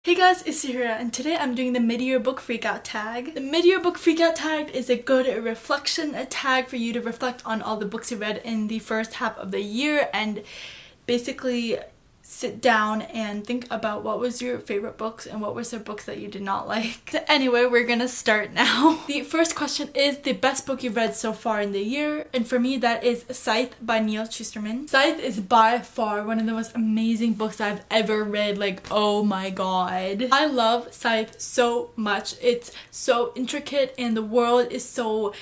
Hey guys, it's Tahira, and today I'm doing the mid-year book freakout tag. The mid-year book freakout tag is a good reflection tag for you to reflect on all the books you read in the first half of the year and basically sit down and think about what was your favorite books and what was the books that you did not like. So anyway, we're gonna start now. The first question is the best book you've read so far in the year, and for me that is Scythe by Neil Shusterman. Scythe is by far one of the most amazing books I've ever read. Like, oh my god. I love Scythe so much. It's so intricate and the world is so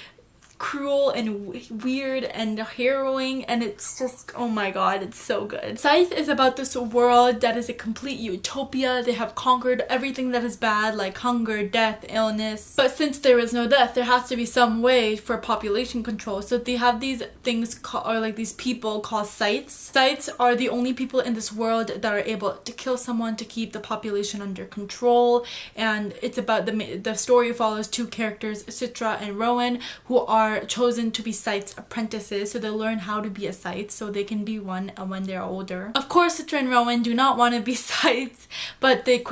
cruel and weird and harrowing, and it's just, oh my god, it's so good. Scythe is about this world that is a complete utopia. They have conquered everything that is bad, like hunger, death, illness, but since there is no death, there has to be some way for population control. So they have these things or like these people called scythes. Scythes are the only people in this world that are able to kill someone to keep the population under control, and it's about the story follows two characters, Citra and Rowan, who are chosen to be Scythe's apprentices, so they'll learn how to be a Scythe so they can be one when they're older. Of course, Citra and Rowan do not want to be Scythes, but they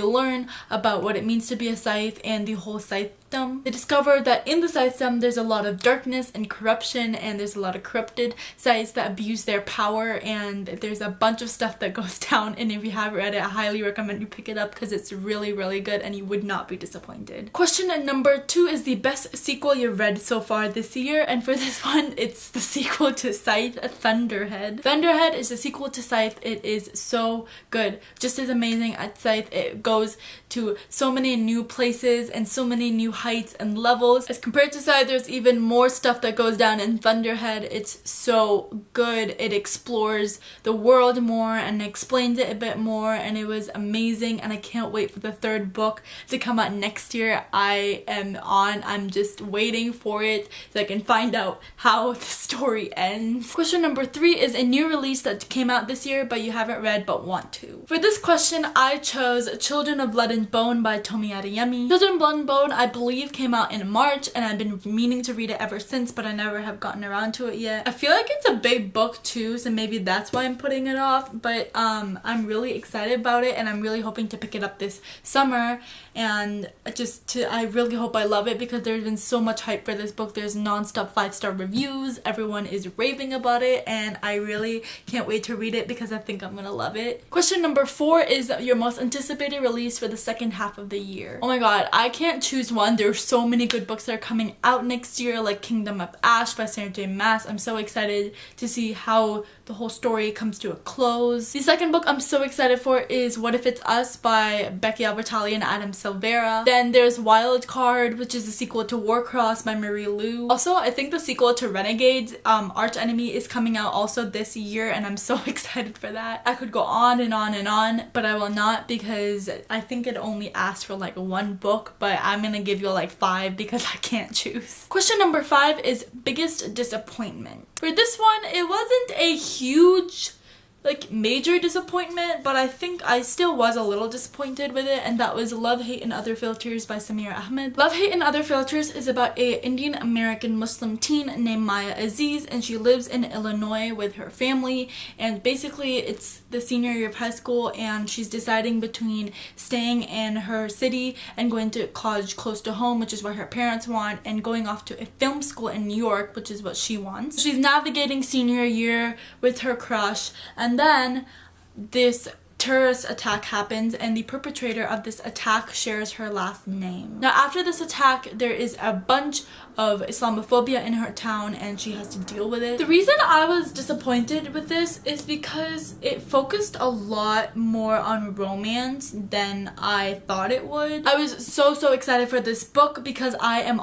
learn about what it means to be a Scythe and the whole Scythe. They discover that in the Scythedom there's a lot of darkness and corruption, and there's a lot of corrupted Scythes that abuse their power, and there's a bunch of stuff that goes down, and if you haven't read it, I highly recommend you pick it up because it's really, really good and you would not be disappointed. Question number 2 is the best sequel you've read so far this year, and for this one it's the sequel to Scythe, Thunderhead. Thunderhead is the sequel to Scythe. It is so good, just as amazing as Scythe. It goes to so many new places and so many new heights and levels. As compared to Scythe, there's even more stuff that goes down in Thunderhead. It's so good. It explores the world more and explains it a bit more, and it was amazing, and I can't wait for the third book to come out next year. I'm just waiting for it so I can find out how the story ends. Question number 3 is a new release that came out this year but you haven't read but want to. For this question, I chose Children of Blood and Bone by Tomi Adeyemi. Children of Blood and Bone, I believe, came out in March, and I've been meaning to read it ever since, but I never have gotten around to it yet. I feel like it's a big book too, so maybe that's why I'm putting it off, but I'm really excited about it, and I'm really hoping to pick it up this summer, and I really hope I love it because there's been so much hype for this book. There's non-stop 5-star reviews, everyone is raving about it, and I really can't wait to read it because I think I'm gonna love it. Question number 4 is your most anticipated release for the second half of the year. Oh my god, I can't choose one. There's so many good books that are coming out next year, like Kingdom of Ash by Sarah J. Maas. I'm so excited to see how the whole story comes to a close. The second book I'm so excited for is What If It's Us by Becky Albertalli and Adam Silvera. Then there's Wild Card, which is the sequel to Warcross by Marie Lu. Also, I think the sequel to Renegades, Arch Enemy, is coming out also this year, and I'm so excited for that. I could go on and on and on, but I will not because I think it only asks for like one book, but I'm gonna give you like 5 because I can't choose. Question number 5 is biggest disappointment. For this one, it wasn't a huge major disappointment, but I think I still was a little disappointed with it, and that was Love, Hate and Other Filters by Samira Ahmed. Love, Hate and Other Filters is about a Indian American Muslim teen named Maya Aziz, and she lives in Illinois with her family, and basically it's the senior year of high school, and she's deciding between staying in her city and going to college close to home, which is what her parents want, and going off to a film school in New York, which is what she wants. She's navigating senior year with her crush, and then this terrorist attack happens, and the perpetrator of this attack shares her last name. Now, after this attack, there is a bunch of Islamophobia in her town, and she has to deal with it. The reason I was disappointed with this is because it focused a lot more on romance than I thought it would. I was so excited for this book because I'm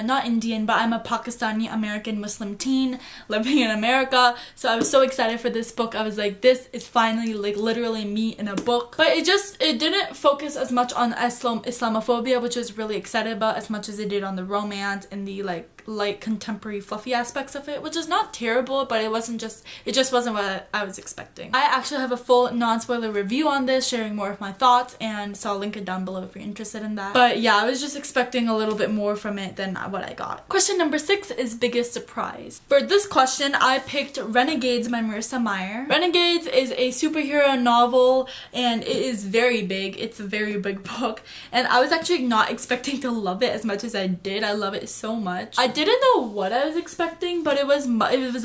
not Indian, but I'm a Pakistani American Muslim teen living in America, so I was so excited for this book. I was like, this is finally like literally me in a book. But it didn't focus as much on Islamophobia, which I was really excited about, as much as it did on the romance and the light contemporary fluffy aspects of it, which is not terrible, but it just wasn't what I was expecting. I actually have a full non-spoiler review on this, sharing more of my thoughts, and so I'll link it down below if you're interested in that. But yeah, I was just expecting a little bit more from it than what I got. Question number 6 is biggest surprise. For this question, I picked Renegades by Marissa Meyer. Renegades is a superhero novel, and it is very big. It's a very big book, and I was actually not expecting to love it as much as I did. I love it so much. I didn't know what I was expecting, but it was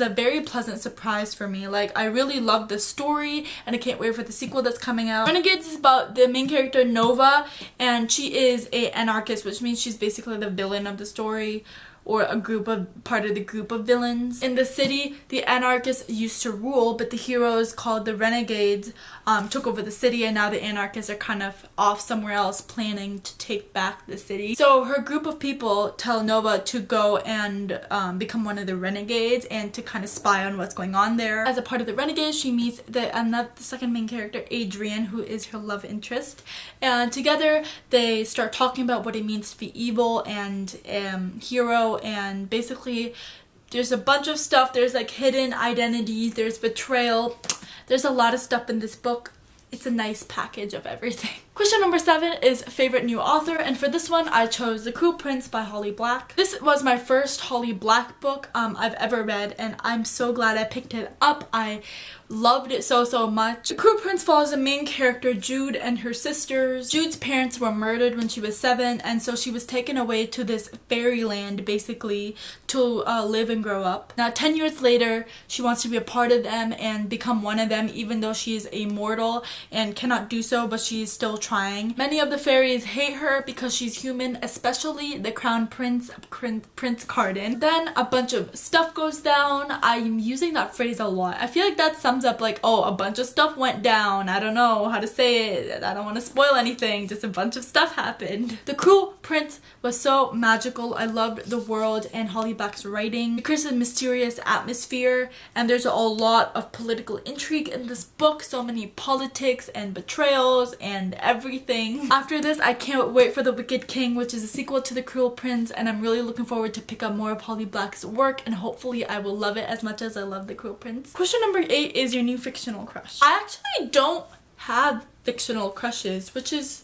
a very pleasant surprise for me. Like, I really loved the story, and I can't wait for the sequel that's coming out. Renegades is about the main character Nova, and she is an anarchist, which means she's basically the villain of the story, or part of the group of villains. In the city, the anarchists used to rule, but the heroes called the Renegades took over the city, and now the anarchists are kind of off somewhere else planning to take back the city. So her group of people tell Nova to go and become one of the Renegades and to kind of spy on what's going on there. As a part of the Renegades, she meets the second main character, Adrian, who is her love interest, and together they start talking about what it means to be evil and hero, and basically there's a bunch of stuff. There's like hidden identities, there's betrayal, there's a lot of stuff in this book. It's a nice package of everything. Question number 7 is favorite new author, and for this one I chose The Cruel Prince by Holly Black. This was my first Holly Black book I've ever read, and I'm so glad I picked it up. I loved it so much. The Cruel Prince follows the main character Jude and her sisters. Jude's parents were murdered when she was 7, and so she was taken away to this fairyland basically to live and grow up. Now 10 years later, she wants to be a part of them and become one of them, even though she is a mortal and cannot do so, but she is still trying. Many of the fairies hate her because she's human, especially the crown prince, Prince Carden. Then a bunch of stuff goes down. I'm using that phrase a lot. I feel like that sums up like, oh, a bunch of stuff went down. I don't know how to say it. I don't want to spoil anything. Just a bunch of stuff happened. The Cruel Prince was so magical. I loved the world and Holly Black's writing. It creates a mysterious atmosphere, and there's a lot of political intrigue in this book. So many politics and betrayals and everything. After this, I can't wait for The Wicked King, which is a sequel to The Cruel Prince, and I'm really looking forward to pick up more of Holly Black's work, and hopefully I will love it as much as I love The Cruel Prince. Question number 8 is your new fictional crush. I actually don't have fictional crushes, which is,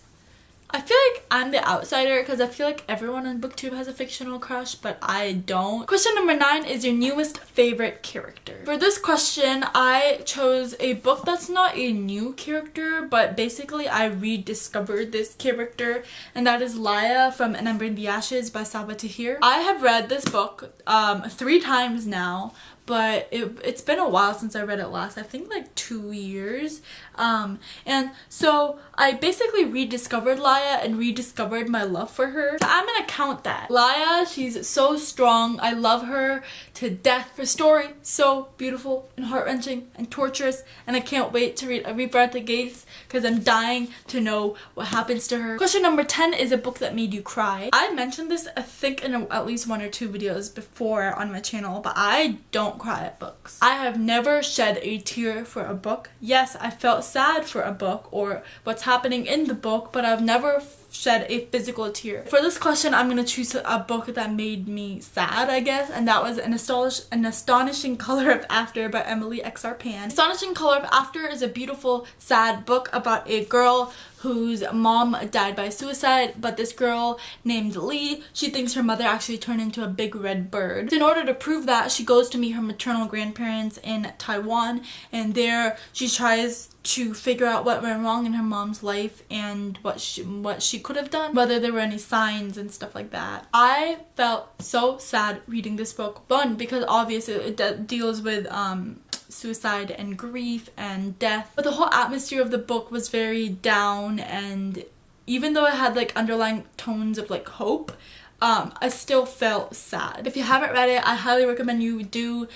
I feel like I'm the outsider because I feel like everyone on BookTube has a fictional crush, but I don't. Question number 9 is your newest favorite character. For this question, I chose a book that's not a new character, but basically I rediscovered this character, and that is Laya from And Ember in the Ashes by Sabaa Tahir. I have read this book 3 times now, but it's been a while since I read it last. I think like 2 years. And so I basically rediscovered Laya and rediscovered my love for her. So I'm gonna count that. Laya, she's so strong. I love her to death. Her story, so beautiful and heart-wrenching and torturous, and I can't wait to read A Reaper at the Gates because I'm dying to know what happens to her. Question number 10 is a book that made you cry. I mentioned this, I think, in at least 1 or 2 videos before on my channel, but I don't cry at books. I have never shed a tear for a book. Yes, I felt sad for a book or what's happening in the book, but I've never shed a physical tear. For this question, I'm gonna choose a book that made me sad, I guess, and that was An Astonishing Color of After by Emily X.R. Pan. Astonishing Color of After is a beautiful, sad book about a girl whose mom died by suicide, but this girl named Lee, she thinks her mother actually turned into a big red bird. In order to prove that, she goes to meet her maternal grandparents in Taiwan, and there she tries to figure out what went wrong in her mom's life and what she could have done, whether there were any signs and stuff like that. I felt so sad reading this book. One, because obviously it deals with suicide and grief and death, but the whole atmosphere of the book was very down, and even though it had like underlying tones of like hope, I still felt sad. If you haven't read it, I highly recommend you do.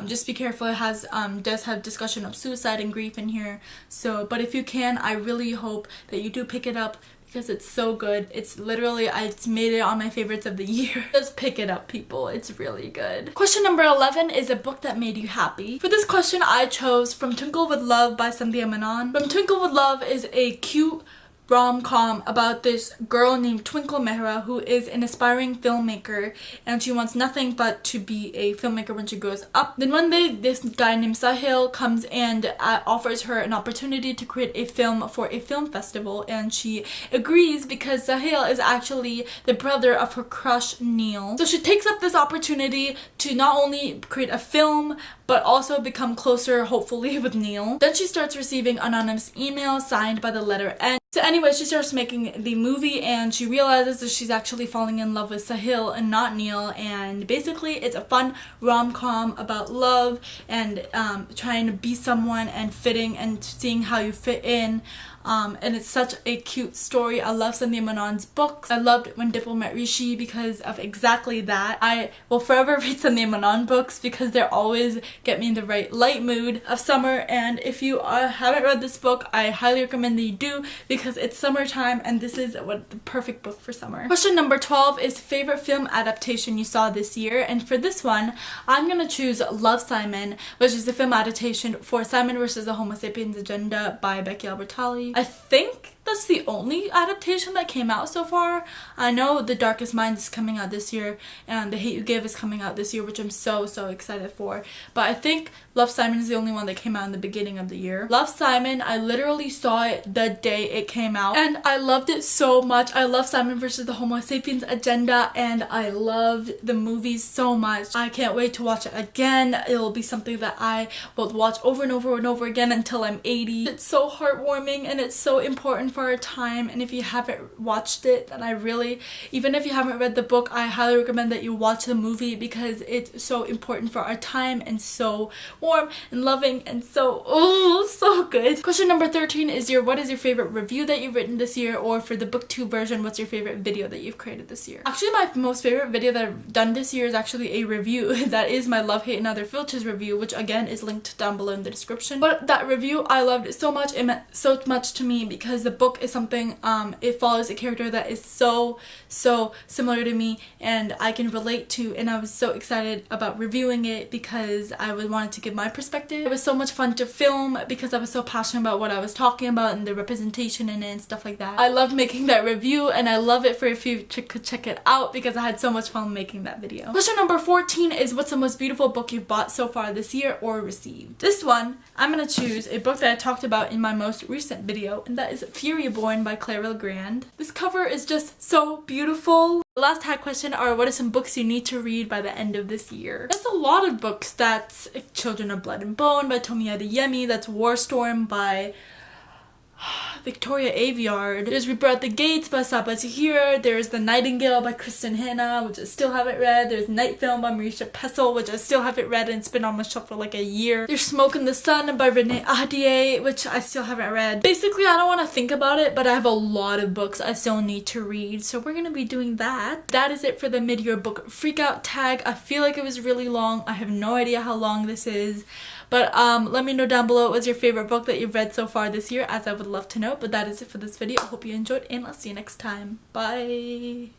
Just be careful, it has does have discussion of suicide and grief in here, so but if you can, I really hope that you do pick it up because it's so good. It's literally, it's made it on my favorites of the year. Just pick it up, people. It's really good. Question number 11 is a book that made you happy. For this question, I chose From Twinkle with Love by Sandhya Menon. From Twinkle with Love is a cute rom-com about this girl named Twinkle Mehra who is an aspiring filmmaker, and she wants nothing but to be a filmmaker when she grows up. Then one day this guy named Sahil comes and offers her an opportunity to create a film for a film festival, and she agrees because Sahil is actually the brother of her crush Neil. So she takes up this opportunity to not only create a film but also become closer, hopefully, with Neil. Then she starts receiving anonymous emails signed by the letter N. So anyway, she starts making the movie and she realizes that she's actually falling in love with Sahil and not Neil, and basically it's a fun rom-com about love and trying to be someone and fitting and seeing how you fit in. And it's such a cute story. I love Sandhya Menon's books. I loved When Diplo Met Rishi because of exactly that. I will forever read Sandhya Menon books because they always get me in the right light mood of summer, and if you haven't read this book, I highly recommend that you do because it's summertime and this is the perfect book for summer. Question number 12 is favorite film adaptation you saw this year, and for this one I'm gonna choose Love, Simon, which is the film adaptation for Simon vs. the Homo Sapiens Agenda by Becky Albertalli. I think that's the only adaptation that came out so far. I know The Darkest Minds is coming out this year and The Hate You Give is coming out this year, which I'm so excited for. But I think Love, Simon is the only one that came out in the beginning of the year. Love, Simon, I literally saw it the day it came out and I loved it so much. I love Simon vs. the Homo Sapiens Agenda and I loved the movie so much. I can't wait to watch it again. It'll be something that I will watch over and over and over again until I'm 80. It's so heartwarming and it's so important for our time, and if you haven't watched it, then I really, even if you haven't read the book, I highly recommend that you watch the movie because it's so important for our time and so warm and loving and so good. Question number 13 is what is your favorite review that you've written this year, or for the booktube version, what's your favorite video that you've created this year? Actually, my most favorite video that I've done this year is actually a review. That is my Love, Hate and Other Filters review, which again is linked down below in the description. But that review, I loved it so much. It meant so much to me because the book is something, it follows a character that is so similar to me and I can relate to, and I was so excited about reviewing it because I wanted to give my perspective. It was so much fun to film because I was so passionate about what I was talking about and the representation in it and stuff like that. I loved making that review and I love it for if you could check it out because I had so much fun making that video. Question number 14 is what's the most beautiful book you've bought so far this year or received? This one, I'm gonna choose a book that I talked about in my most recent video, and that is Fury Born by Clara Legrand. This cover is just so beautiful. The last tag question are what are some books you need to read by the end of this year? That's a lot of books. That's Children of Blood and Bone by Tomi Adeyemi. That's War Storm by Victoria Aveyard. There's We Brought the Gates by Saba Tahir. There's The Nightingale by Kristen Hanna, which I still haven't read. There's Night Film by Marisha Pessel, which I still haven't read and it's been on my shelf for like a year. There's Smoke in the Sun by Renee Ahdieh, which I still haven't read. Basically, I don't want to think about it, but I have a lot of books I still need to read, so we're gonna be doing that. That is it for the mid-year book freakout tag. I feel like it was really long. I have no idea how long this is. But let me know down below what's your favorite book that you've read so far this year, as I would love to know. But that is it for this video. I hope you enjoyed and I'll see you next time. Bye!